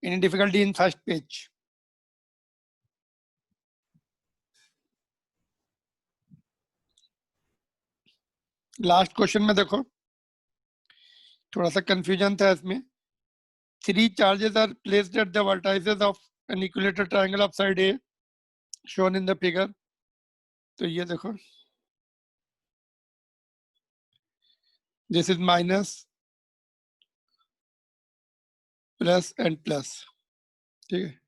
Any difficulty in first page? Last question में देखो थोड़ा सा कंफ्यूजन था इसमें. 3 charges are placed at the vertices of an equilateral triangle of side A shown in the figure. तो ये देखो, this is minus, plus and plus. ठीक है.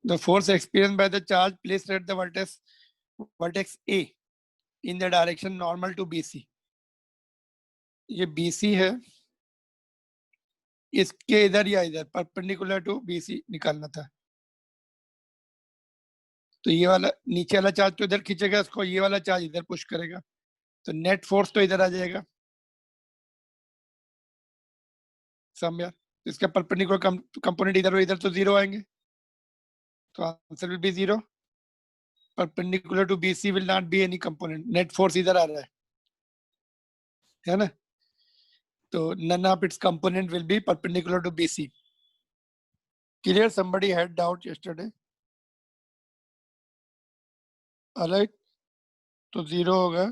The force experienced by the charge placed at the vertex A in the direction normal to BC. ये BC है, इसके इधर या इधर परपेंडिकुलर टू BC निकालना था. तो ये वाला नीचे वाला चार्ज तो इधर खींचेगा इसको, ये वाला चार्ज इधर पुश करेगा, तो नेट फोर्स तो इधर आ जाएगा. समझा? इसका परपेंडिकुलर कंपोनेंट इधर और इधर तो जीरो आएंगे, तो answer will be zero. Perpendicular to BC will not be any component. Net force इधर आ रहा है ना? तो none of its component will be perpendicular to BC. Clear? Somebody had doubt yesterday. All right. तो zero होगा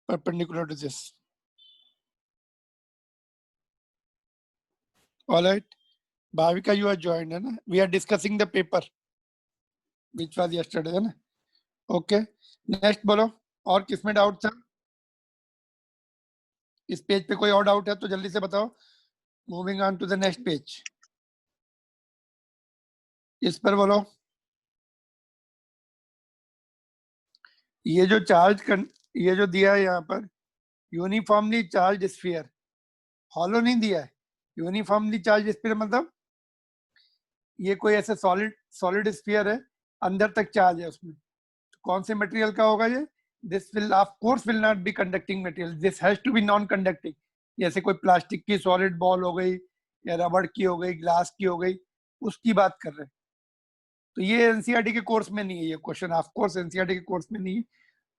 perpendicular to this. All right. Bhavika, you are joined, है ना? We are discussing the paper which was yesterday, है ना? Okay. Next बोलो, और किसमें doubt था? इस पेज पे कोई और डाउट है तो जल्दी से बताओ. Moving on to the next page. इस पर बोलो. ये जो चार्ज ये जो दिया है यहाँ पर यूनिफॉर्मली चार्ज स्फीयर, हॉलो नहीं दिया है. यूनिफॉर्मली चार्ज स्फीयर मतलब ये कोई ऐसे सॉलिड स्फीयर है, अंदर तक चार्ज है उसमें. तो कौन से मटेरियल का होगा ये? This will of course will not be conducting material. This has to be non conducting. जैसे कोई प्लास्टिक की सॉलिड बॉल हो गई, या रबड़ की हो गई, ग्लास की हो गई, उसकी बात कर रहे हैं. तो ये एनसीईआरटी के कोर्स में नहीं है ये क्वेश्चन. ऑफ कोर्स एनसीईआरटी के कोर्स में नहीं है,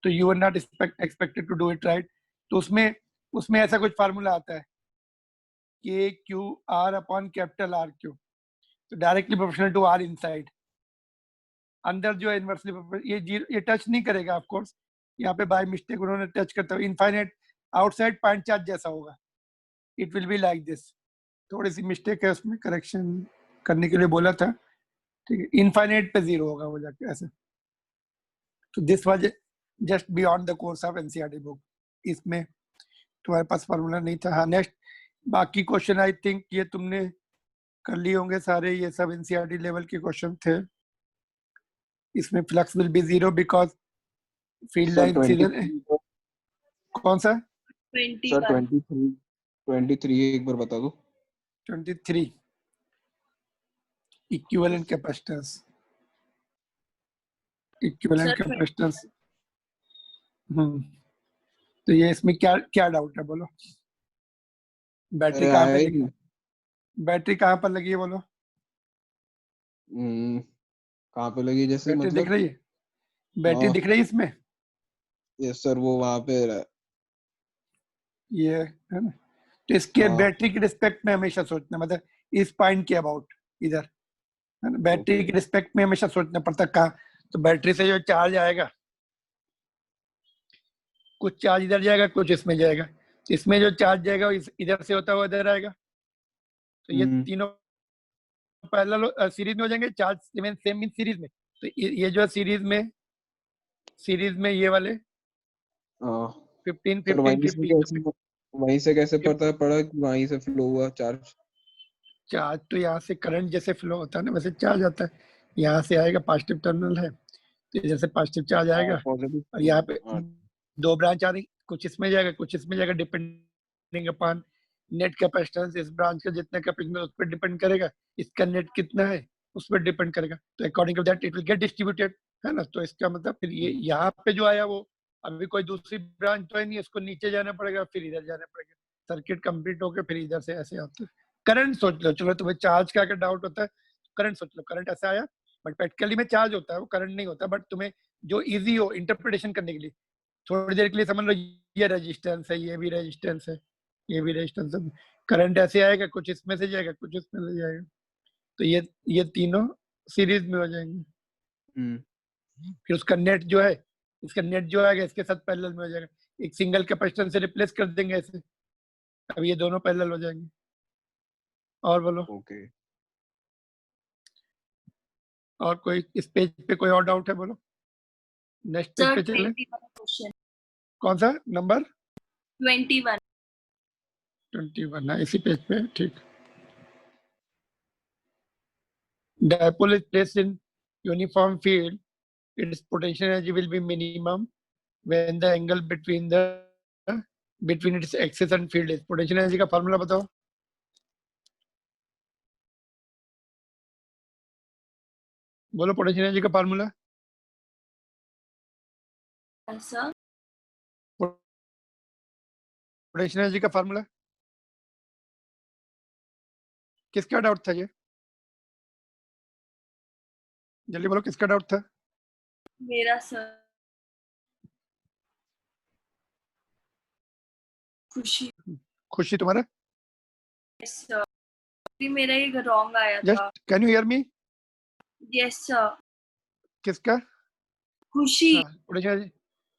तो you are not expected to do it right. तो उसमें ऐसा कुछ फार्मूला आता है के Q R upon capital R Q, तो directly proportional to R inside. अंदर जो इनवर्सली ये टच नहीं करेगा. ऑफ कोर्स यहाँ पे बाय मिस्टेक उन्होंने टच करता हुआ इनफाइनाइट आउटसाइड पॉइंट चार्ज जैसा होगा. It will be like this. थोड़ी सी मिस्टेक है उसमें, करेक्शन करने के लिए बोला था. ठीक है, इनफाइनाइट पे जीरो होगा वो जाके ऐसे. तो this was just beyond the course of NCERT book. इसमें तुम्हारे पास फार्मूला नहीं था. हाँ, नेक्स्ट बाकी क्वेश्चन आई थिंक ये तुमने कर लिए होंगे सारे. ये सब एनसीईआरटी लेवल के क्वेश्चन थे. इसमें flux will be zero because field line सीधे. कौन सा? सर 23 एक बार बता दो. 23 इक्विवेलेंट कैपेसिटेंस. Equivalent capacitance. तो ये इसमें क्या डाउट है बोलो? बैटरी कहाँ पे लगी? बैटरी कहाँ पर लगी है बोलो? कहाँ पे लगी? जैसे बैटरी मतलब दिख रही है? बैटरी दिख रही है इसमें? यस सर, वो वहाँ पे ये है ना. तो इसके बैटरी के रिस्पेक्ट में हमेशा सोचना, मतलब इस पॉइंट के अबाउट इधर है ना. बैटरी के रिस्पेक्ट में हमेशा सोचना पड़ता कहाँ. तो बैटरी से जो चार्ज आएगा, कुछ चार्ज इधर जाएगा, कुछ इसमें जाएगा. इसमें जो चार्ज जाएगा इधर से होता हुआ इधर आएगा. तो ये तीनों पैरेलल सीरीज में हो जाएंगे. चार्ज सेम इन सीरीज में. तो ये जो सीरीज में ये वाले 15 15 15. वहीं से कैसे पता पड़ा कि वहीं से फ्लो हुआ चार्ज? चार्ज तो यहाँ से करंट जैसे फ्लो होता है ना, वैसे चार्ज आता है. यहाँ से आएगा, पॉजिटिव टर्मिनल है तो जैसे पॉजिटिव चार्ज आएगा. और यहाँ पे दो ब्रांच आ रही, कुछ इसमें जाएगा, कुछ इसमें जाएगा. Depending upon net capacitance. इस ब्रांच का जितना कैपेसिटेंस उस पर डिपेंड करेगा. इसका नेट कितना है उस पर डिपेंड करेगा. तो according to that it will get distributed, है ना. तो इसका मतलब फिर ये यहाँ पे जो आया वो अभी कोई दूसरी ब्रांच तो है नहीं, इसको नीचे जाना पड़ेगा, फिर इधर जाना पड़ेगा. सर्किट कंप्लीट होकर फिर इधर से ऐसे आता है. करंट सोच लो. चलो तुम्हें चार्ज का अगर डाउट होता है करंट सोच लो. करंट ऐसा आया, बट प्रैक्टिकली में चार्ज होता है, वो करंट नहीं होता. बट तुम्हें जो इजी हो इंटरप्रिटेशन करने के लिए, थोड़ी देर के लिए समझ लो ये रेजिस्टेंस है, ये भी रेजिस्टेंस है, ये भी रेजिस्टेंस है. करंट ऐसे आएगा, कुछ इसमें से जाएगा, कुछ इसमें से जाएगा, तो ये तीनों सीरीज में हो जाएंगे। फिर उसका नेट जो है, इसका नेट जो आएगा इसके साथ पैरेलल में हो जाएगा, एक सिंगल कैपेसिटेंस से रिप्लेस कर देंगे ऐसे, अब ये दोनों पैरेलल हो जाएंगे। और बोलो। ओके। और कोई इस पेज पे कोई और डाउट है? बोलो, नेक्स्ट पेज सर पे चले। 21 क्वेश्चन। कौन सा नंबर? 21। 21 है इसी पेज पे, ठीक। Dipole is placed in uniform field, its potential energy will be minimum when the angle between its axis and field is. Potential energy का फार्मूला बताओ। बोलो पोटेंशियल एनर्जी का फार्मूला। सर पोटेंशियल एनर्जी का formula किसका doubt था? ये जल्दी बोलो, किसका डाउट था? मेरा सर। खुशी तुम्हारा? यस सर, मेरा ये रॉन्ग आया था। Just can you hear me? Yes sir. किसका? खुशी। Potential energy.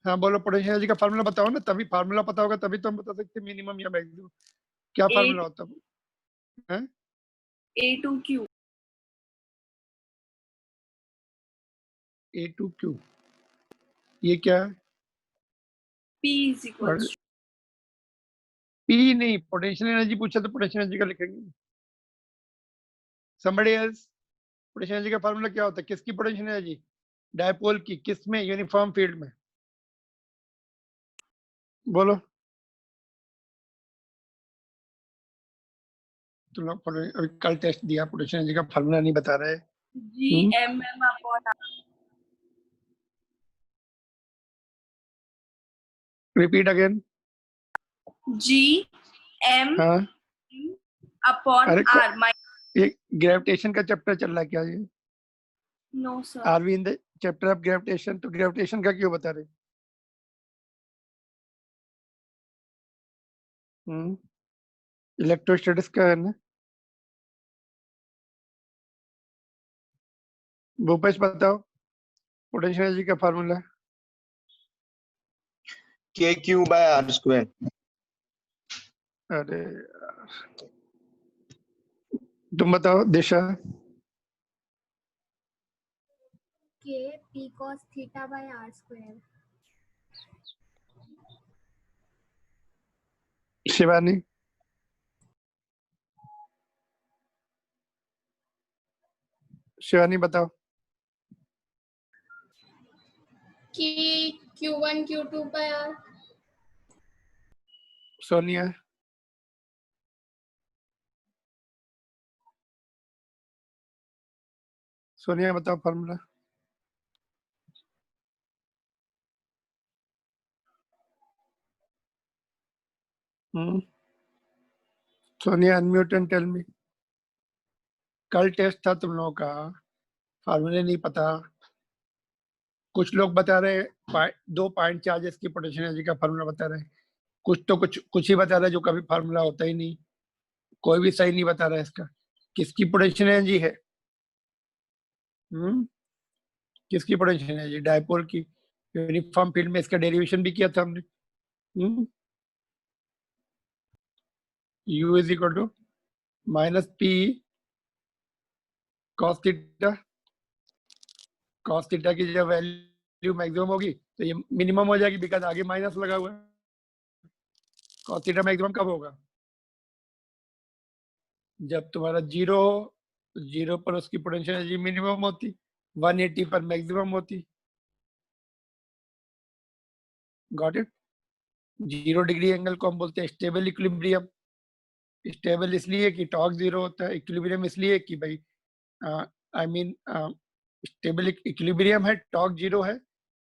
हाँ बोलो, पोटेंशियल एनर्जी का फार्मूला बताओ ना, तभी फार्मूला पता होगा तभी तो हम बता सकते हैं मिनिमम या मैक्सिमम। क्या फार्मूला होता है? A2Q। A2Q, ये क्या है? P is equal to P नहीं, पोटेंशियल एनर्जी पूछा तो पोटेंशियल एनर्जी का लिखेंगे। somebody else, पोटेंशियल एनर्जी का फार्मूला क्या होता है? किसकी पोटेंशियल एनर्जी? डायपोल की, किस में? यूनिफॉर्म फील्ड में। बोलो तुम लोग अभी कल टेस्ट दिया, पोटेंशियल एनर्जी का फार्मूला नहीं बता रहे। GMM/R। Repeat again. GM हाँ अपॉन अरे R। ये ग्रेविटेशन का चैप्टर चल रहा है क्या ये? No sir. Are we in the chapter of gravitation? तो ग्रेविटेशन का क्यों बता रहे? इलेक्ट्रोस्टैटिक्स का है ना? भूपेश बताओ पोटेंशियल एनर्जी का फार्मूला। KQ/R²। अरे तुम बताओ दिशा। P cos θ/R²। Shivani. Shivani बताओ। Q1Q2/R। सोनिया। सोनिया बताओ formula. Sonia unmute and tell me. कल टेस्ट था तुम लोगों का, फार्मूले नहीं पता। कुछ लोग बता रहे 2 पॉइंट चार्जेस की पोटेंशियल एनर्जी का फार्मूला बता रहे हैं, कुछ ही बता रहे जो कभी फार्मूला होता ही नहीं। कोई भी सही नहीं बता रहा है इसका। किसकी पोटेंशियल एनर्जी है? किसकी पोटेंशियल एनर्जी? डायपोल की। यूनिफॉर्म फील्ड में इसका डेरिवेशन भी किया था हमने। U is equal to minus P cos theta. cos theta की जब वैल्यू मैक्सिमम होगी तो ये मिनिमम हो जाएगी, बिकॉज आगे माइनस लगा हुआ है। cos थीटा मैक्सिमम कब होगा? जब तुम्हारा 0 हो, 0 पर उसकी पोटेंशियल एनर्जी मिनिमम होती, 180 पर मैक्सिमम होती। Got it? 0 डिग्री एंगल को हम बोलते हैं स्टेबल इक्विलिब्रियम। स्टेबल इसलिए कि टॉर्क 0 होता है, इक्विलिब्रियम इसलिए कि भाई आई मीन स्टेबल इक्विलिब्रियम है, टॉर्क 0 है।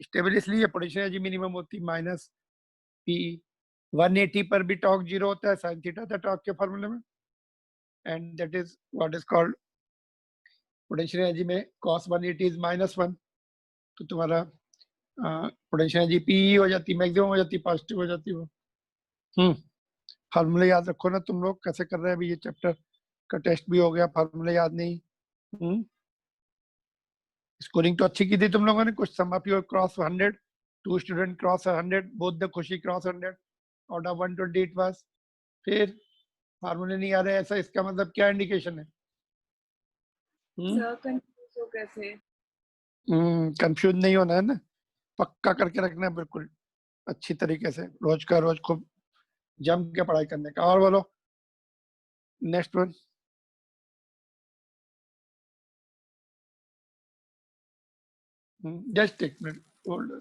स्टेबल इसलिए पोटेंशियल एनर्जी मिनिमम होती माइनस पी। 180 पर भी टॉर्क 0 होता है, साइन थीटा था टॉर्क के फॉर्मूले में, and that is what is called potential energy में cos 180 इज -1। तो तुम्हारा पोटेंशियल एनर्जी पी हो जाती, मैक्सिमम हो जाती, पॉजिटिव हो जाती वो। फार्मूले याद रखो ना तुम लोग, कैसे कर रहे हैं अभी, ये चैप्टर का टेस्ट भी हो गया, फार्मूले याद नहीं। स्कोरिंग तो अच्छी की थी तुम लोगों ने, कुछ sum of your cross 100, 2 student cross 100, both the Khushi cross 100 out of 120 it was. फिर फार्मूले नहीं आ रहे, ऐसा इसका मतलब क्या इंडिकेशन है? सर कंफ्यूज हो गए थे। कंफ्यूज नहीं होना है ना, पक्का करके रखना है बिल्कुल अच्छी तरीके से, रोज का रोज खूब जम के पढ़ाई करने का। और बोलो नेक्स्ट वन। जस्ट एक मिनट होल्ड।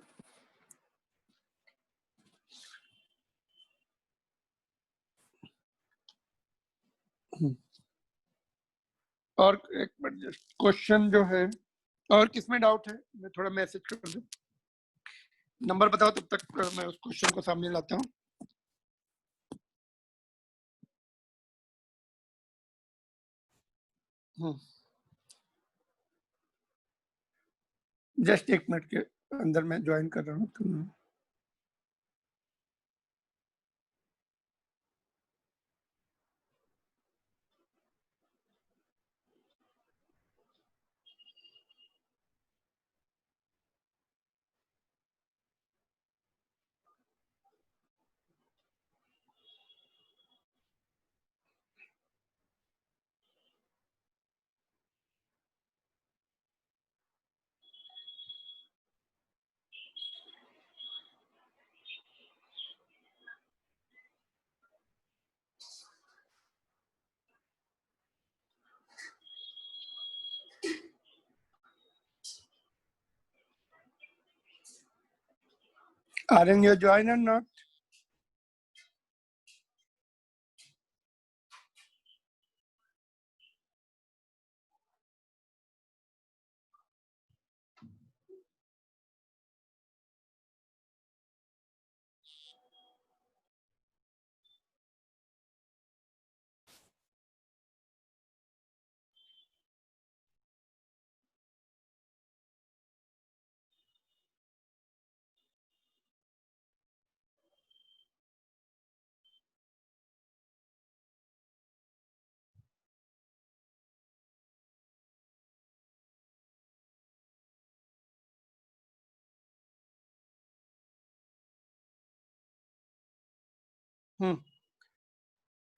और एक मिनट, जस्ट क्वेश्चन जो है, और किसमें डाउट है मैं थोड़ा मैसेज कर दूं, नंबर बताओ तब तक मैं उस क्वेश्चन को सामने लाता हूँ। जस्ट एक मिनट के अंदर मैं ज्वाइन कर रहा हूँ। Aaron, you join or not?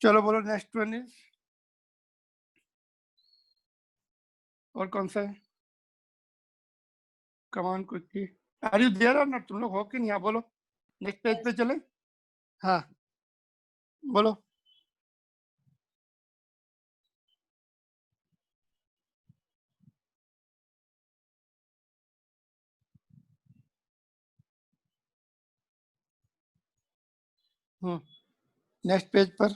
चलो बोलो नेक्स्ट वन इज, और कौन सा है? कमान क्विकली, आर यू देयर और नॉट? तुम लोग हो कि नहीं? बोलो नेक्स्ट पेज पे चले। हाँ बोलो। नेक्स्ट पेज पर।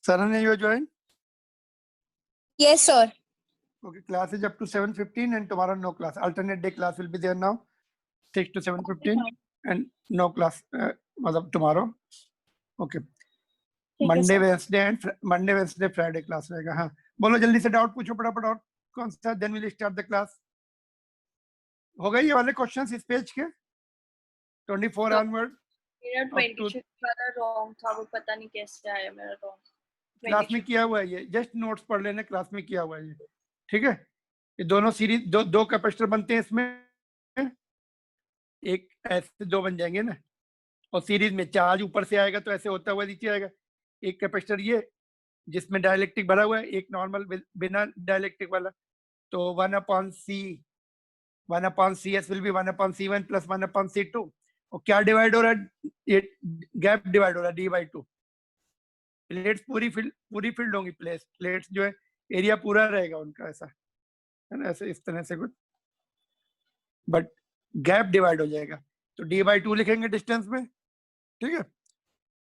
Saran, you join? Yes, sir. Okay, class is up to 7:15 and tomorrow no class. Alternate day class will be there now, 6 to 7:15 and no class मतलब tomorrow. Okay. Monday, Wednesday, Friday class रहेगा। हाँ बोलो जल्दी से, doubt पूछो फटाफट, और कौन सा? then we'll start the class. हो गए ये वाले क्वेश्चंस इस पेज के 24 onward? मेरा 26 वाला रॉन्ग था, वो पता नहीं कैसे आया मेरा रॉन्ग। क्लास में किया हुआ है ये, जस्ट नोट्स पढ़ लेना, क्लास में किया हुआ है ये, ठीक है? ये दोनों सीरीज दो कैपेसिटर बनते हैं इसमें, एक ऐसे दो बन जाएंगे ना, और सीरीज में चार्ज ऊपर से आएगा तो ऐसे होता हुआ नीचे आएगा। एक कैपेसिटर ये जिसमें डाइलेक्ट्रिक भरा हुआ है, एक नॉर्मल बिना डाइलेक्ट्रिक वाला। तो 1/CS will be 1/C1 plus 1/C2। और क्या डिवाइड हो रहा है? ये गैप डिवाइड हो रहा है D/2। प्लेट्स पूरी फील्ड होंगी, प्लेट्स जो है एरिया पूरा रहेगा उनका, ऐसा है ना, ऐसे इस तरह से कुछ, बट गैप डिवाइड हो जाएगा तो D/2 लिखेंगे डिस्टेंस में, ठीक है?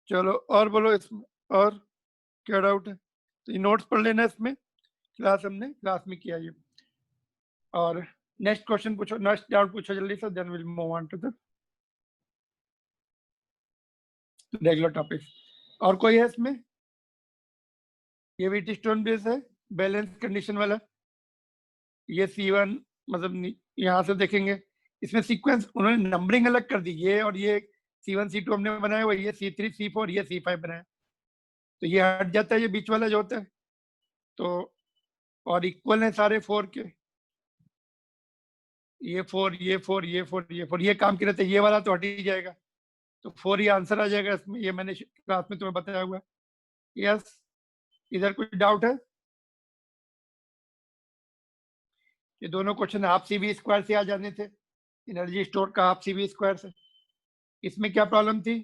चलो और बोलो इसमें और क्या डाउट है? तो ये नोट्स पढ़ लेना, इसमें हमने क्लास में किया ये। और नेक्स्ट क्वेश्चन पूछो, नेक्स्ट डाउट पूछो जल्दी से, then will move on to the regular topic. और कोई है इसमें? ये वीट स्टोन बेस है, बैलेंस कंडीशन वाला। ये C1 मतलब यहाँ से देखेंगे, इसमें सीक्वेंस उन्होंने नंबरिंग अलग कर दी, ये और ये C1 C2 हमने बनाया हुआ, ये C3 C4 ये C5 बनाया, तो ये हट जाता है, ये बीच वाला जो होता है, तो और इक्वल है सारे 4 के, ये 4 ये 4 ये 4 ये 4, ये काम के रहते, ये वाला तो हट ही जाएगा, तो 4 ये आंसर आ जाएगा इसमें, ये मैंने क्लास में तुम्हें बताया हुआ है। यस, इधर कुछ डाउट है? ये दोनों क्वेश्चन हाफ CV स्क्वायर से आ जाने थे, एनर्जी स्टोर का हाफ CV स्क्वायर से। इसमें क्या प्रॉब्लम थी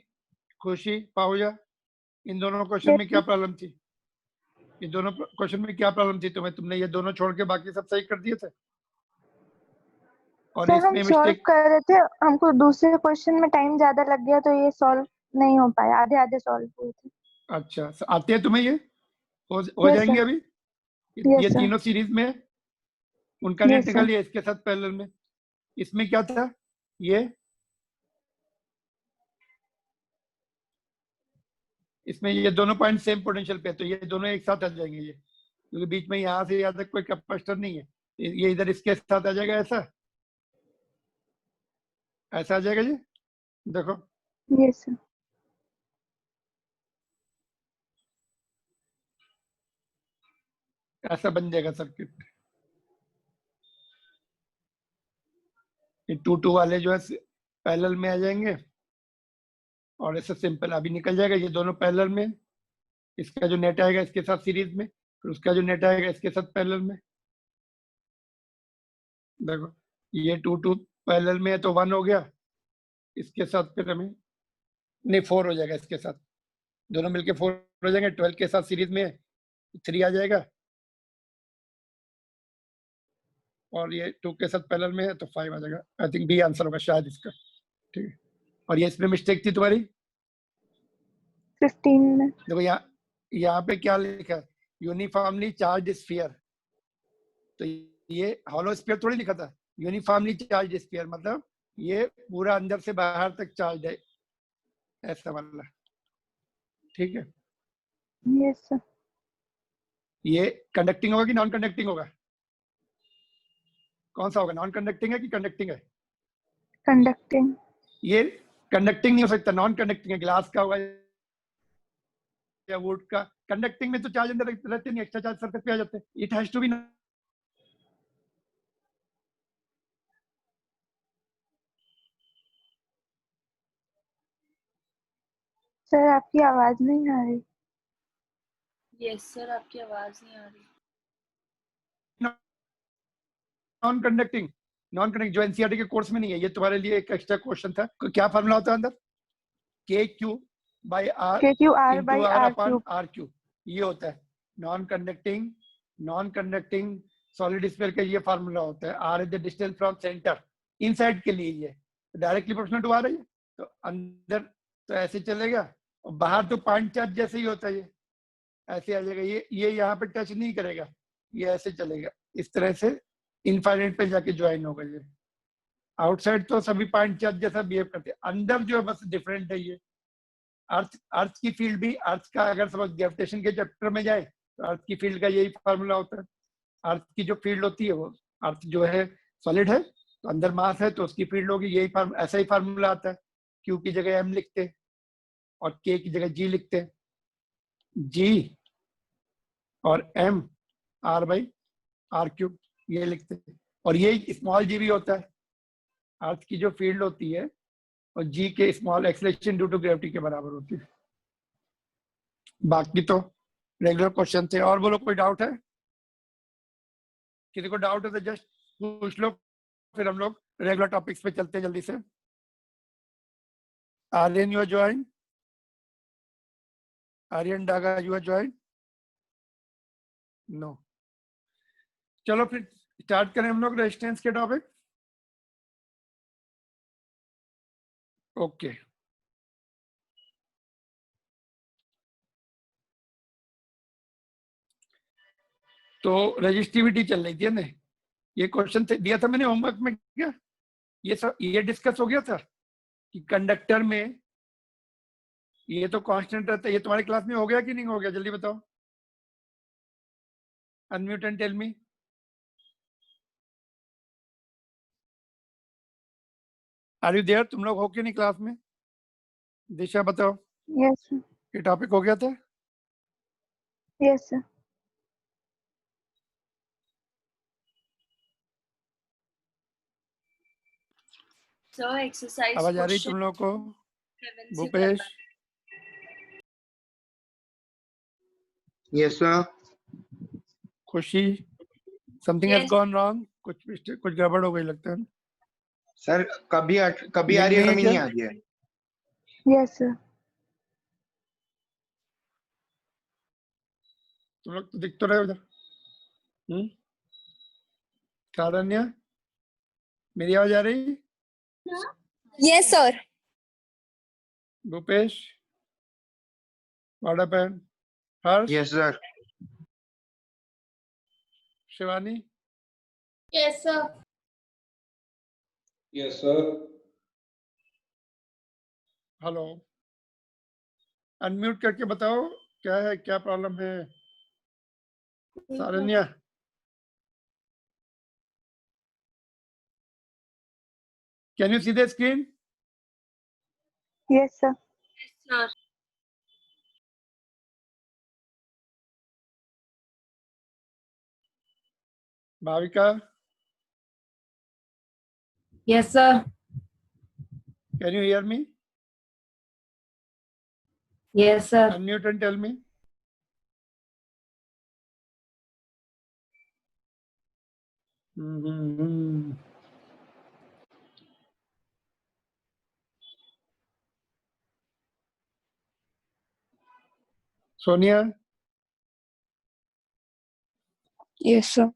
खुशी पाहुजा? इन दोनों क्वेश्चन में क्या प्रॉब्लम थी? ये दोनों क्वेश्चन में क्या प्रॉब्लम थी तुम्हें? तुमने ये दोनों छोड़ के बाकी सब सही कर दिए थे? और सर हम इसमें सॉल्व मिस्टेक, कर रहे थे, हमको दूसरे क्वेश्चन में टाइम ज्यादा लग गया तो ये सॉल्व नहीं हो पाया, आधे आधे सॉल्व हुए थे। अच्छा आते हैं तुम्हें ये? हो Yes, जाएंगे sir. अभी? Yes, ये sir. तीनों सीरीज में है, उनका Yes, नेट sir. निकालिए इसके साथ पैरेलल में। इसमें क्या था? ये इसमें ये दोनों पॉइंट सेम पोटेंशियल पे है, तो ये दोनों एक साथ आ जाएंगे ये, क्योंकि बीच में यहाँ से यहाँ तक कोई कैपेसिटर नहीं है, ये इधर इसके साथ आ जाएगा, ऐसा ऐसा आ जाएगा जी। देखो Yes, sir. ऐसा बन जाएगा सर्किट। ये 2 वाले जो है पैरेलल में आ जाएंगे, और ऐसे सिंपल अभी निकल जाएगा, ये दोनों पैरेलल में, इसका जो नेट आएगा इसके साथ सीरीज में, फिर उसका जो नेट आएगा इसके साथ पैरेलल में। देखो ये 2 पैरेलल में है तो 1 हो गया, इसके साथ फिर हमें नहीं 4 हो जाएगा, इसके साथ दोनों मिलके 4 हो जाएंगे, 12 के साथ सीरीज में 3 आ जाएगा, और ये 2 के साथ पैरेलल में है तो 5 आ जाएगा। आई थिंक बी आंसर होगा शायद इसका, ठीक है। और ये इसमें मिस्टेक थी तुम्हारी, 15 में। देखो यहाँ पे क्या लिखा है, यूनिफॉर्मली चार्ज स्फीयर, तो ये हॉलो स्फीयर थोड़ी लिखा था, यूनिफॉर्मली चार्ज स्फीयर मतलब ये पूरा अंदर से बाहर तक चार्ज है, ऐसा वाला, ठीक है। Yes, sir. ये कंडक्टिंग होगा कि नॉन कंडक्टिंग होगा? कौन सा होगा, नॉन कंडक्टिंग है कि कंडक्टिंग है? Conducting. ये कंडक्टिंग नहीं हो सकता, नॉन कंडक्टिंग है, ग्लास का होगा या वुड का। कंडक्टिंग में तो चार्ज अंदर रहते नहीं, एक्स्ट्रा चार्ज सरफेस पे आ जाते हैं। It has to be, sir आपकी आवाज नहीं आ रही। यस सर, आपकी आवाज नहीं आ रही। नॉन कंडक्टिंग जो एनसीईआरटी के कोर्स में नहीं है, ये तुम्हारे लिए एक एक्स्ट्रा क्वेश्चन था। क्या फार्मूला होता है अंदर? KQ by R KQ R by into R R upon cube. R cube, ये होता है नॉन कंडक्टिंग सॉलिड स्फीयर का ये फार्मूला होता है। R is the distance from centre, inside के लिए ये डायरेक्टली प्रोपोर्शनल टू R है ये, तो अंदर तो ऐसे चलेगा, और बाहर तो पॉइंट चार्ज जैसे ही होता है, ये ऐसे आ जाएगा, ये यहाँ पे टच नहीं करेगा, ये ऐसे चलेगा, इस तरह से इनफाइनाइट पे जाके ज्वाइन होगा। ये आउटसाइड तो सभी पॉइंट चार्ज जैसा बिहेव करते हैं, अंदर जो है बस डिफरेंट है। ये अर्थ की फील्ड भी, अर्थ का अगर समझ ग्रेविटेशन के चैप्टर में जाए तो अर्थ की फील्ड का यही फार्मूला होता है। अर्थ की जो फील्ड होती है, वो अर्थ जो है सॉलिड है तो अंदर मास है तो उसकी फील्ड होगी, यही ऐसा ही फार्मूला आता है। क्यू की जगह M लिखते हैं और K की जगह G लिखते हैं, G और M R/R³ ये लिखते हैं, और ये स्मॉल g भी होता है, अर्थ की जो फील्ड होती है और G के small acceleration due to gravity के बराबर होती है। बाकी तो रेगुलर क्वेश्चन थे। और बोलो, कोई डाउट है? किसी को डाउट है तो जस्ट पूछ लो, फिर हम लोग रेगुलर टॉपिक्स पे चलते हैं जल्दी से। Aryan, you are join? Aryan Daga, you are join? No. चलो फिर स्टार्ट करें हम लोग रेजिस्टेंस के टॉपिक। ओके, तो रजिस्टिविटी चल रही थी ना, ये क्वेश्चन दिया था मैंने होमवर्क में, क्या ये सब ये डिस्कस हो गया था कि कंडक्टर में ये तो कांस्टेंट रहता है। ये तुम्हारी क्लास में हो गया कि नहीं हो गया, जल्दी बताओ, unmute and tell me. Are you there? तुम लोग हो कि नहीं क्लास में? दिशा बताओ, Yes, sir. ये टॉपिक हो गया था? Yes, sir. सर एक्सरसाइज आवाज आ रही तुम लोगों को? Bhupesh, Yes, sir. खुशी, something has Yes. Gone wrong, कुछ गड़बड़ हो गई लगता है। सर कभी कभी आ लिंक रही है, नहीं है कभी क्या? नहीं आ रही है। Yes, sir. तुम लोग तो दिख तो रहे हो उधर। सारण्या, मेरी आवाज आ रही? Yes, sir. भूपेश, वाड़ापैन, Harsh, Yes, sir. Shivani, Yes, sir. Yes, sir. Hello, unmute करके बताओ क्या है, क्या प्रॉब्लम है? Saranya, can you see the screen? Yes, sir. Sir. Bhavika, Yes, sir. Can you hear me? Yes, sir. Unmute and tell me. Sonia, Yes, sir.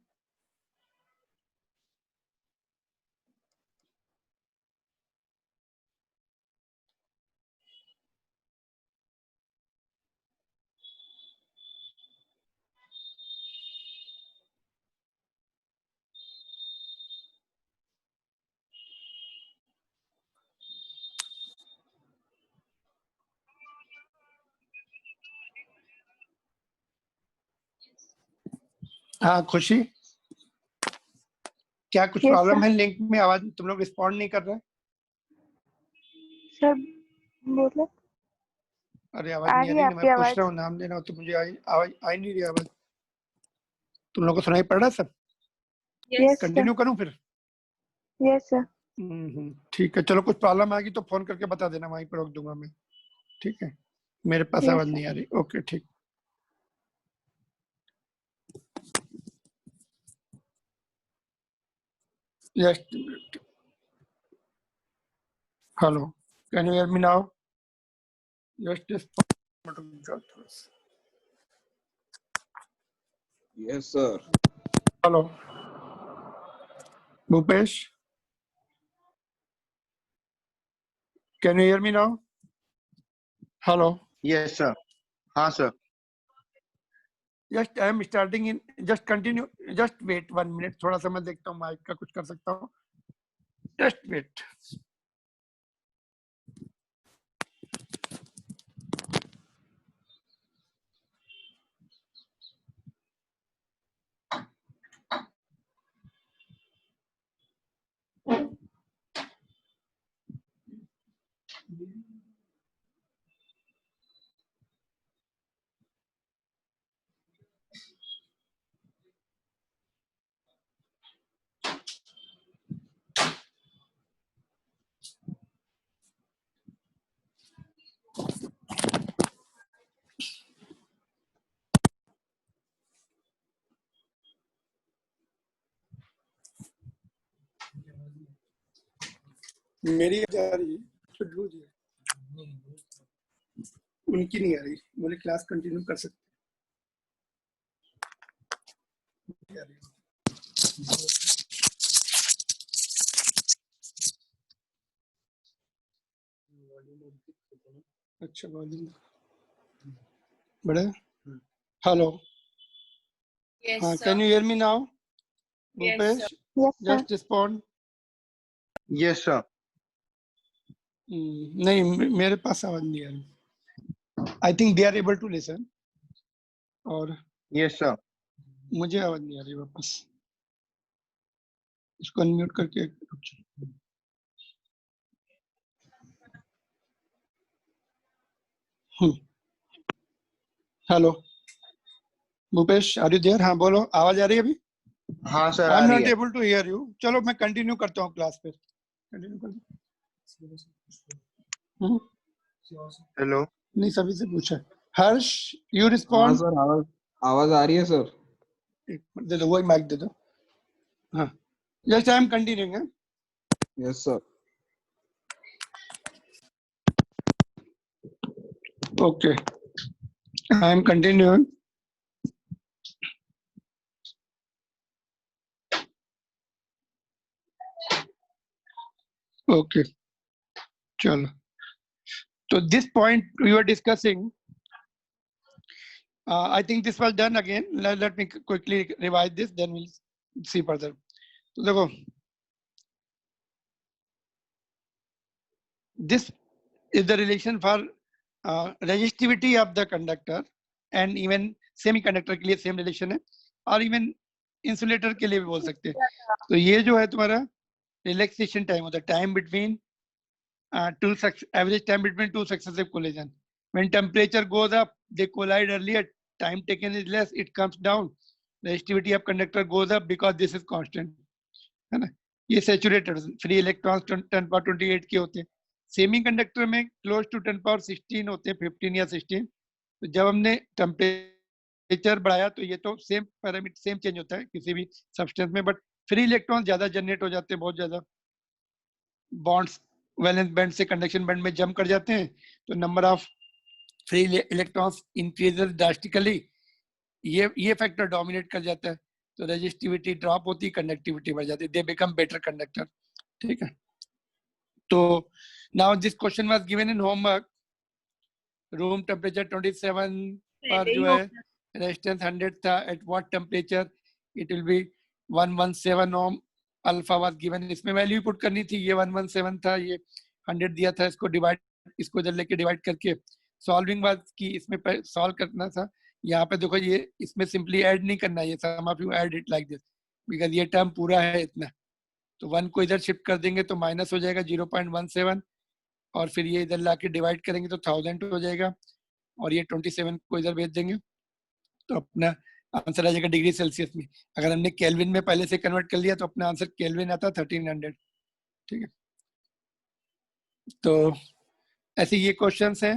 हाँ खुशी, क्या कुछ Yes, प्रॉब्लम sir. है लिंक में? आवाज तुम लोग रिस्पॉन्ड नहीं कर रहे? सर बोलो, अरे आवाज आ नहीं आ रही रही है ना, मैं आपकी पूछ आवाज? रहा हूँ, नाम लेना हो तो मुझे आवाज आई नहीं रही आवाज। तुम लोग को सुनाई पड़ रहा है सब? Yes, sir. कंटिन्यू करूँ फिर? Yes, sir. ठीक है, चलो कुछ प्रॉब्लम आएगी तो फोन करके बता देना, वहीं पर रोक दूंगा मैं। ठीक है, मेरे पास Yes, आवाज sir. नहीं आ रही। ओके ठीक। Just a minute. Hello, can you hear me now? Just a minute. Yes, sir. Hello, Bhupesh, can you hear me now? Hello. Yes, sir. हाँ sir. Just I am starting in. Just continue. Just wait 1 minute. थोड़ा सा मैं देखता हूँ mic का कुछ कर सकता हूँ। Just wait. मेरी जा रही है, छुट्टू जी उनकी नहीं आ रही, बोले क्लास कंटिन्यू कर सकते हैं। अच्छा वॉल्यूम बड़ा। हेलो, Yes, हाँ, sir. Can you hear me now? Yes, Bhupesh, sir. Yes, sir. Just respond. Yes, sir. नहीं, मेरे पास आवाज नहीं आ रही। I think they are able to listen, और Yes, sir. मुझे आवाज नहीं आ रही वापस। इसको अनम्यूट करके hello Bhupesh, are you there? हाँ बोलो, आवाज आ रही है अभी? हाँ सर आई आ एम रही नॉट है। Able to hear you. चलो मैं कंटिन्यू करता हूँ क्लास पे, कंटिन्यू कर दो। हेलो। नहीं, सभी से पूछा। हर्ष, यू हाँ रिस्पॉन्ड। सर, आवाज आवाज आ रही है सर। एक मिनट दे दो, वही माइक दे दो। हाँ, just I am continuing. Yes sir. Okay, I am continuing. Okay, चलो। So this point we were discussing, I think this was done again. Let me quickly revise this, then we'll see further. So देखो, this is the relation for resistivity of the conductor, and even semiconductor के लिए same relation है, और even insulator के लिए भी बोल सकते हैं। तो ये जो है तुम्हारा relaxation time होता है, time between average time between two successive collision. When temperature goes up, they collide earlier. Time taken is less, it comes down. Resistivity of conductor goes up because this is constant. है ना? ये saturators, free electrons 10 power 28 के होते हैं। Semi conductor में close to 10 power 16 होते हैं, 15 या 16। तो जब हमने टेम्परेचर बढ़ाया तो ये तो सेम पैरामीटर, सेम चेंज होता है किसी भी सब्सटेंस में, बट फ्री इलेक्ट्रॉन ज्यादा जनरेट हो जाते हैं, बहुत ज्यादा। बॉन्ड्स वैलेंस बैंड से कंडक्शन बैंड में जंप कर जाते हैं, तो number of free electrons increases drastically. ये फैक्टर डोमिनेट कर जाता है, तो रेजिस्टिविटी ड्रॉप होती है, कंडक्टिविटी बढ़ जाती है, दे बिकम बेटर कंडक्टर। ठीक है, तो now this question was given in homework. Room temperature 27 पर जो है रेजिस्टेंस 100 था, at what temperature it will be 117 ohm alpha was given. इसमें वैल्यू पुट करनी थी, ये 117 था, ये 100 दिया था, इसको डिवाइड, इसको इधर लेके डिवाइड करके सॉल्विंग बात की, इसमें सॉल्व करना था। यहाँ पे देखो, ये इसमें सिंपली ऐड नहीं करना, ये sum of you add it like this, because ये टर्म पूरा है इतना। तो 1 को इधर शिफ्ट कर देंगे तो माइनस हो जाएगा 0.17, और फिर ये इधर लाके डिवाइड करेंगे तो 1000 हो जाएगा, और ये 27 को इधर भेज देंगे तो अपना आंसर आ जाएगा डिग्री सेल्सियस में। अगर हमने केल्विन में पहले से कन्वर्ट कर लिया तो अपना आंसर केल्विन आता 1300। ठीक है, तो ऐसे ये क्वेश्चंस हैं।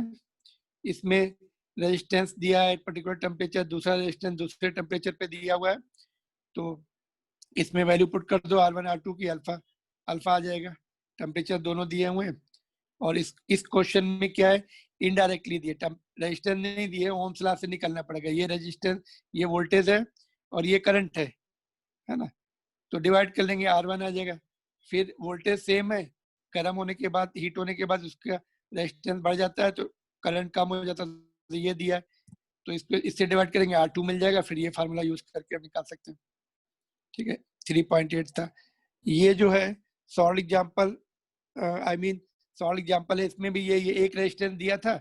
इसमें रेजिस्टेंस दिया है पर्टिकुलर टेम्परेचर, दूसरा रेजिस्टेंस दूसरे टेम्परेचर पे दिया हुआ है, तो इसमें वैल्यू पुट कर दो R1 R2 की, अल्फा अल्फा आ जाएगा। टेम्परेचर दोनों दिए हुए हैं, और इस क्वेश्चन में क्या है, इनडायरेक्टली दिए, रेजिस्टेंस नहीं दिए, ओम्स लॉ से निकलना पड़ेगा। ये रेजिस्टेंस, ये वोल्टेज है, और ये करंट है ना, तो डिवाइड कर लेंगे, R1 आ जाएगा। फिर वोल्टेज सेम है, गर्म होने के बाद, हीट होने के बाद उसका रेजिस्टेंस बढ़ जाता है, तो करंट कम हो जाता है, तो ये दिया है, तो इससे डिवाइड करेंगे, R2 मिल जाएगा। फिर ये फार्मूला यूज करके हम निकाल सकते हैं। ठीक है, 3.8 था। ये जो है solid example, I mean solid example है, इसमें भी ये एक रेजिस्टेंस दिया था,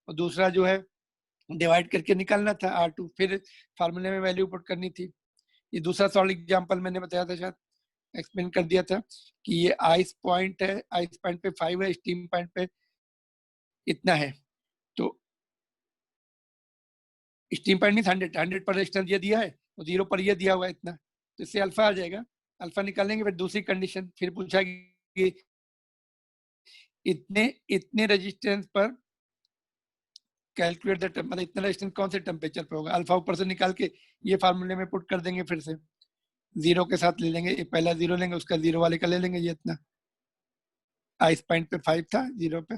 और दूसरा जो है डिवाइड करके निकालना था R2, फिर फार्मूले में वैल्यू पुट करनी थी। ये दूसरा सॉलिड एग्जांपल मैंने बताया था, शायद एक्सप्लेन कर दिया था कि ये आइस पॉइंट है, आइस पॉइंट पे 5 है, स्टीम पॉइंट पे इतना है, तो स्टीम पॉइंट मीन 100 पर रेजिस्टेंस ये दिया है, तो 0 पर ये दिया हुआ है इतना, तो इससे अल्फा आ जाएगा। अल्फा निकालेंगे, फिर दूसरी कंडीशन फिर पूछा कि इतने रेजिस्टेंस पर कैलकुलेट द, मतलब इतना रेजिस्टेंस कौन से टेम्परेचर पे होगा। अल्फा ऊपर से निकाल के ये फार्मूले में पुट कर देंगे, फिर से 0 के साथ ले लेंगे, पहला 0 लेंगे, उसका 0 वाले का ले लेंगे, ये इतना आइस पॉइंट पे 5 था, 0 पे,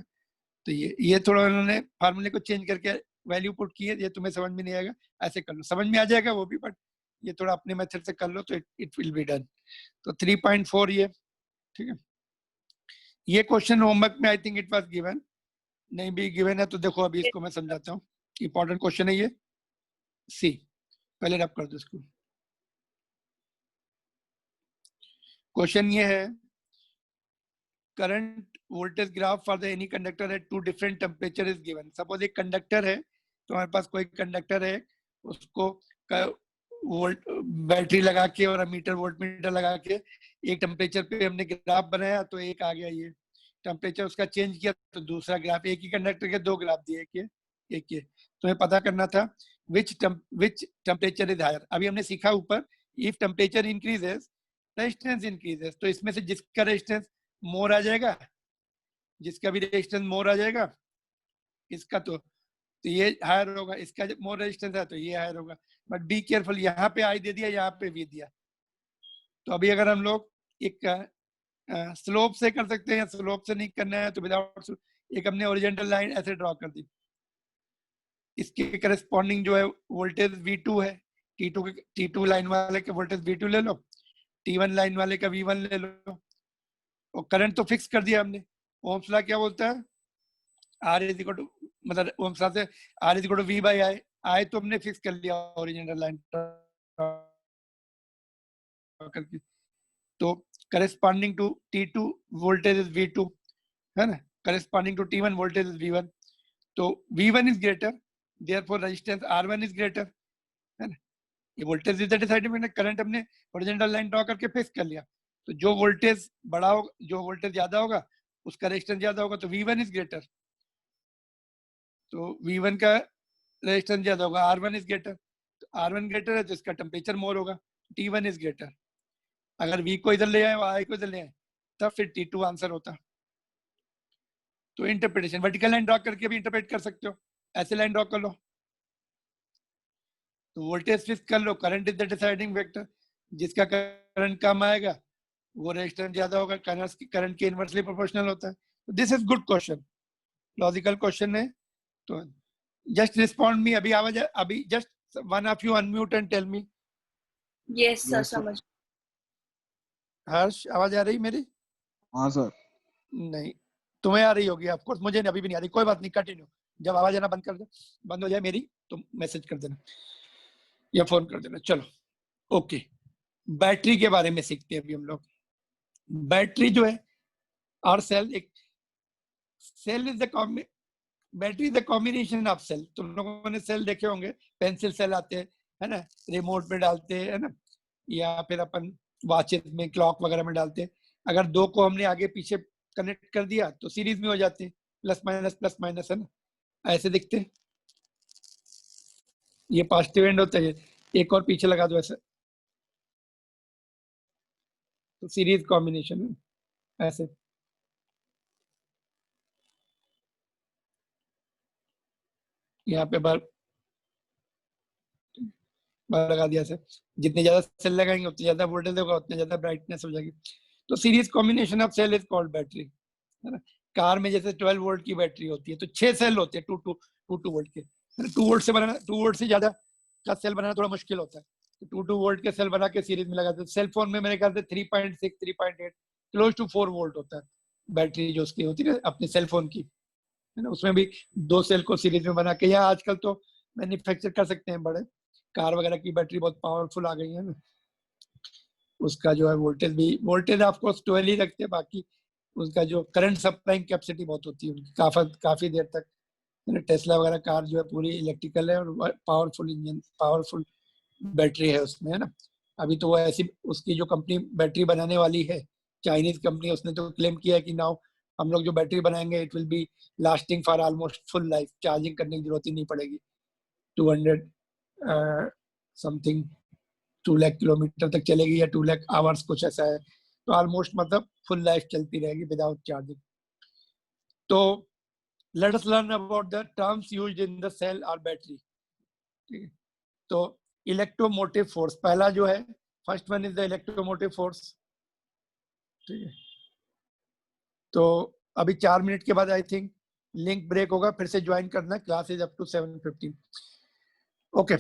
तो ये थोड़ा उन्होंने फार्मूले को चेंज करके वैल्यू पुट की है। ये तुम्हें समझ में नहीं आएगा, ऐसे कर लो, समझ में आ जाएगा वो भी, बट ये थोड़ा अपने मेथड से कर लो तो इट विल बी डन। तो 3.4 ये। ठीक है, ये क्वेश्चन होमवर्क में I think it was given, नहीं भी गिवन है तो देखो अभी इसको मैं समझाता हूँ। इंपॉर्टेंट क्वेश्चन है ये, सी पहले रब कर दो इसको। क्वेश्चन ये है, current voltage graph for the any conductor at 2 different temperature is given. Suppose एक कंडक्टर है, तो हमारे पास कोई कंडक्टर है, उसको वोल्ट बैटरी लगा के और मीटर वोल्ट मीटर लगा के एक टेम्परेचर पे हमने ग्राफ बनाया, तो एक आ गया, ये टेम्परेचर उसका चेंज किया तो दूसरा ग्राफ, एक ही कंडक्टर के 2 ग्राफ दिए, एक ये तुम्हें पता करना था which temperature is higher। अभी हमने सीखा ऊपर if temperature increases resistance increases, तो इसमें से जिसका रेजिस्टेंस मोर आ जाएगा, जिसका भी रेजिस्टेंस मोर आ जाएगा इसका तो ये हायर होगा, इसका जब मोर रेजिस्टेंस है तो ये हायर होगा। बट बी केयरफुल, यहाँ पे आई दे दिया, यहाँ पे वी दिया। तो अभी अगर हम लोग एक स्लोप से कर सकते हैं, स्लोप से नहीं करना है तो विदाउट, एक हमने ओरिजेंटल लाइन ऐसे ड्रॉ कर दी, इसके करस्पॉन्डिंग जो है वोल्टेज V2 है, T2 लाइन वाले के वोल्टेज V2 ले लो, T1 लाइन वाले का V1 ले लो, और करंट तो फिक्स कर दिया हमने। ओम्स लॉ क्या बोलता है, R इज इक्वल टू, मतलब ओम्स लॉ से R is equal to V by I तो हमने फिक्स कर लिया ओरिजिनल लाइन करके। तो corresponding to T2 voltage is V2 है ना, corresponding to T1 voltage is V1, तो V1 is greater, therefore resistance R1 is greater, है ना। ये voltage is the deciding factor, current हमने ओरिजिनल लाइन ड्रॉ करके फिक्स कर लिया। तो जो वोल्टेज बड़ा होगा, जो वोल्टेज ज्यादा होगा उसका रेजिस्टेंस ज्यादा होगा, तो V1 इज ग्रेटर, तो V1 का रेजिस्टेंस ज्यादा होगा, R1 इज ग्रेटर, तो R1 ग्रेटर है तो इसका टेम्परेचर मोर होगा, T1 इज ग्रेटर। अगर V को इधर ले आए और I को इधर ले आए तब फिर T2 आंसर होता। तो इंटरप्रिटेशन वर्टिकल लाइन ड्रॉ करके भी इंटरप्रेट कर सकते हो, ऐसे लाइन ड्रॉ कर लो तो वोल्टेज फिक्स कर लो, current is the deciding factor, जिसका करंट कम आएगा वो रेजिस्टेंस ज्यादा होगा, करंट के इनवर्सली प्रोपोर्शनल होता है। This is good question, logical question है। तो जस्ट रिस्पॉन्ड मी, अभी आवाज, अभी just one of you unmute and tell me. Yes sir, Yes, sir. समझ। हर्ष आवाज आ रही मेरी? हाँ सर। नहीं, तुम्हें आ रही होगी ऑफ कोर्स, मुझे अभी भी नहीं आ रही, कोई बात नहीं, कंटिन्यू। जब आवाज आना बंद कर दो, बंद हो जाए मेरी तो मैसेज कर देना या फोन कर देना। चलो ओके, बैटरी के बारे में सीखते हैं अभी हम लोग। बैटरी जो है और सेल, एक cell is the battery is the combination of cell. तुम लोगों ने सेल देखे होंगे, पेंसिल सेल आते हैं है ना, रिमोट में डालते हैं है ना, या फिर अपन वॉचेस में, क्लॉक वगैरह में डालते हैं। अगर दो को हमने आगे पीछे कनेक्ट कर दिया तो सीरीज में हो जाते हैं, प्लस माइनस है ना, ऐसे दिखते हैं। ये पॉजिटिव एंड होता है, एक और पीछे लगा दो ऐसे, तो सीरीज कॉम्बिनेशन है ऐसे। यहाँ पे बल्ब लगा दिया से, जितने ज्यादा सेल लगाएंगे उतनी ज्यादा वोल्टेज होगा, उतनी ज्यादा ब्राइटनेस हो जाएगी। तो series combination of cell is called battery, है ना। कार में जैसे 12 वोल्ट की बैटरी होती है तो 6 सेल होते हैं, 2 वोल्ट के, 2 वोल्ट से बनाना, 2 वोल्ट से ज्यादा का सेल बनाना थोड़ा मुश्किल होता है, तो 2 वोल्ट के सेल बना के सीरीज में लगाते हैं। सेल फोन में मेरे ख्याल से 3.6 3.8 क्लोज टू 4 वोल्ट होता है बैटरी जो उसकी होती है अपने सेल फोन की, है ना। उसमें भी 2 सेल को सीरीज में बना के, या आजकल तो मैन्युफैक्चर कर सकते हैं, बड़े कार वगैरह की बैटरी बहुत पावरफुल आ गई है ना, उसका जो है वोल्टेज भी, वोल्टेज आपको 12 ही रखते हैं, बाकी उसका जो करंट सप्लाइंग कैपेसिटी बहुत होती है उनकी, काफी देर तक। टेस्ला वगैरह कार जो है पूरी इलेक्ट्रिकल है और पावरफुल इंजन, पावरफुल बैटरी है उसमें, है ना। अभी तो वो ऐसी, उसकी जो कंपनी बैटरी बनाने वाली है, चाइनीज कंपनी, उसने तो क्लेम किया है कि नाउ हम लोग जो बैटरी बनाएंगे it will B lasting for almost full life, charging करने की जरूरत ही नहीं पड़ेगी। 200 समथिंग 2 लाख किलोमीटर तक चलेगी या 2 लाख आवर्स कुछ ऐसा है, तो ऑलमोस्ट मतलब फुल लाइफ चलती रहेगी विदाउट चार्जिंग। तो let us learn about the terms used in the cell और बैटरी। ठीक है, तो इलेक्ट्रोमोटिव फोर्स पहला जो है, first one is the electromotive force. ठीक है, तो अभी 4 मिनट के बाद आई थिंक लिंक ब्रेक होगा, फिर से ज्वाइन करना, class is up to 7:15। Okay,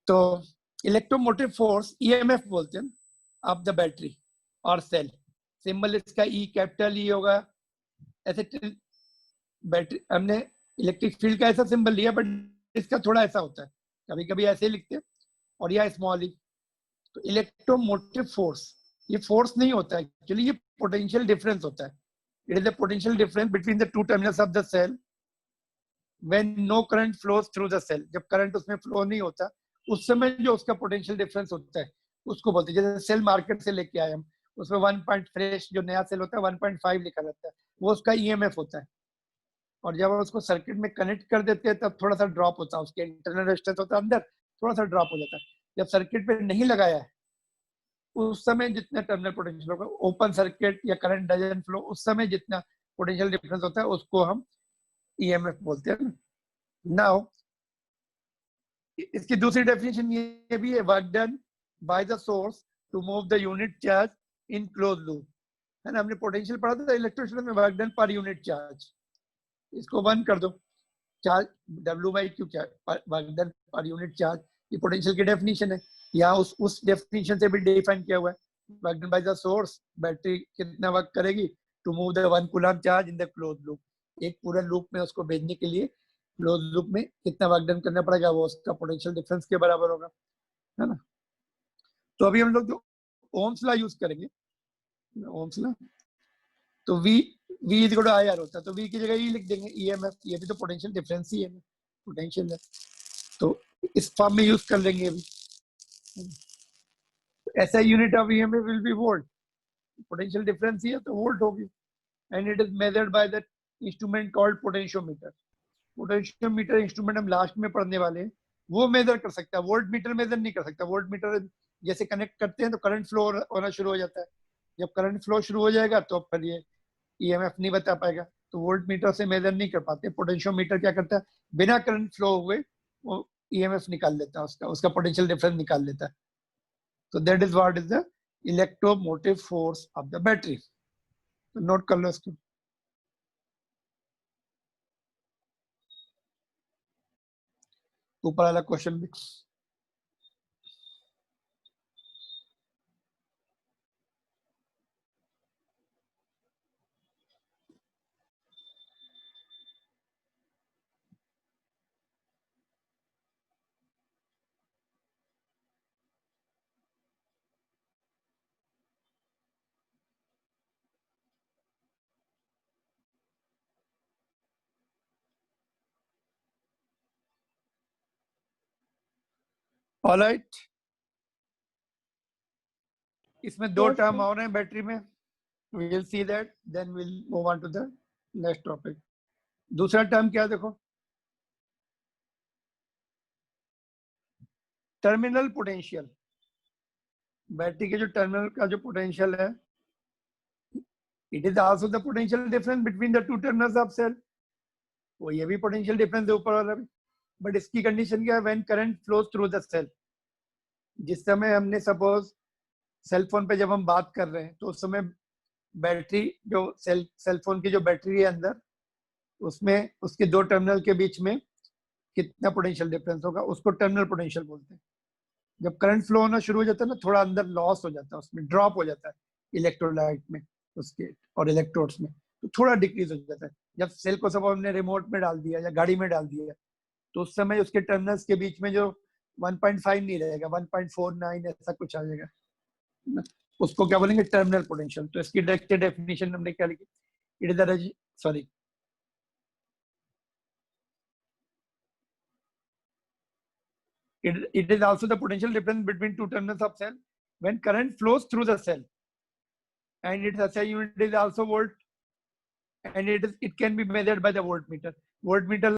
तो इलेक्ट्रोमोटिव फोर्स ईएमएफ बोलते हैं ऑफ द बैटरी और सेल, सिंबल इसका ई, कैपिटल ई होगा ऐसे। बैटरी, हमने इलेक्ट्रिक फील्ड का ऐसा सिंबल लिया, बट इसका थोड़ा ऐसा होता है, कभी कभी ऐसे ही लिखते हैं, और यह स्मॉल ई। तो इलेक्ट्रोमोटिव फोर्स, ये फोर्स नहीं होता है एक्चुअली, ये पोटेंशियल डिफरेंस होता है। It is the potential difference between the 2 terminals of the cell when no current flows through the cell. जब करंट उसमें फ्लो नहीं होता उस समय जो उसका पोटेंशियल डिफरेंस होता है उसको बोलते हैं। जैसे सेल मार्केट से लेके आए हम, उसमें 1 पॉइंट फ्रेश जो नया सेल होता है 1.5 लिखा रहता है, वो उसका ईएमएफ होता है। और जब हम उसको सर्किट में कनेक्ट कर देते हैं तब थोड़ा सा ड्रॉप होता है, उसके इंटरनल रेजिस्टेंस होता है अंदर, थोड़ा सा ड्रॉप हो जाता है। जब सर्किट पे नहीं लगाया है उस समय जितना टर्मिनल पोटेंशियल होगा, ओपन सर्किट या करंट डजंट फ्लो, उस समय जितना पोटेंशियल डिफरेंस होता है उसको हम ईएमएफ बोलते हैं। नाउ इसकी दूसरी डेफिनेशन ये भी है, work done by the source to move the unit charge in close loop, है ना। हमने पोटेंशियल पढ़ा था इलेक्ट्रोस्टैटिक्स में, वर्क डन पर यूनिट चार्ज, इसको 1 कर दो, चार्ज W/Q वर्क डन पर यूनिट चार्ज, ये पोटेंशियल की डेफिनेशन है। यहाँ उस डेफिनेशन से भी डिफाइन किया हुआ है, work done by the source, battery कितना वर्क करेगी to move the 1 coulomb charge in the close loop, एक पूरे लूप में उसको भेजने के लिए क्लोज लूप में कितना वर्क डन करना पड़ेगा, वो उसका पोटेंशियल डिफरेंस के बराबर होगा, है ना। तो अभी हम लोग ओम्स लॉ यूज करेंगे, ओम्स लॉ, तो V is equal to IR होता है, तो V की जगह E लिख देंगे, EMF, ये भी तो पोटेंशियल डिफरेंस ही है, पोटेंशियल है, तो इस फॉर्म में यूज कर लेंगे अभी। ऐसा unit of EMF will be volt, potential difference ही है तो वोल्ट होगी, and it is measured by the instrument called potentiometer. Potentiometer instrument हम लास्ट में पढ़ने वाले हैं, वो मेजर कर सकता है, वोल्ट मीटर मेजर नहीं कर सकता। वोल्ट मीटर जैसे कनेक्ट करते हैं तो करंट फ्लो होना शुरू हो जाता है, जब करंट फ्लो शुरू हो जाएगा तो फिर ये EMF नहीं बता पाएगा, तो वोल्ट मीटर से मेजर नहीं कर पाते। पोटेंशियोमीटर क्या करता है, बिना करंट फ्लो हुए वो EMF निकाल लेता है, उसका पोटेंशियल डिफरेंस निकाल लेता है। तो that is what is the electromotive force of the battery. तो नोट कर लो इसको। ऊपर वाला क्वेश्चन भी ऑलराइट। इसमें 2 टर्म और हैं बैटरी में, we will see that, then we'll move on to the next topic। दूसरा टर्म क्या देखो, टर्मिनल पोटेंशियल। बैटरी के जो टर्मिनल का जो पोटेंशियल है, it is also the potential difference between the 2 terminals of cell, वो ये भी पोटेंशियल डिफरेंस है ऊपर वाला भी, बट इसकी कंडीशन क्या है, when current flows through the cell. जिस समय हमने सपोज सेल फोन पे जब हम बात कर रहे हैं तो उस समय बैटरी जो सेल फोन की जो बैटरी है अंदर, उसमें उसके 2 टर्मिनल के बीच में कितना पोटेंशियल डिफरेंस होगा, उसको टर्मिनल पोटेंशियल बोलते हैं। जब करंट फ्लो होना शुरू हो जाता है ना, थोड़ा अंदर लॉस हो जाता है, उसमें ड्रॉप हो जाता है इलेक्ट्रोलाइट में उसके और इलेक्ट्रोड्स में, तो थोड़ा डिक्रीज हो जाता है। जब सेल को सब हमने रिमोट में डाल दिया या गाड़ी में डाल दिया तो उस समय उसके टर्मिनल्स के बीच में जो 1.5 नहीं रहेगा, 1.49 ऐसा कुछ आ जाएगा, उसको क्या बोलेंगे, टर्मिनल पोटेंशियल। तो इसकी डायरेक्ट डेफिनेशन हमने क्या लिखी, it is sorry it is also the potential difference between 2 terminals of cell when current flows through the cell, and its SI unit is also volt, and it can be measured by the voltmeter. Voltmeter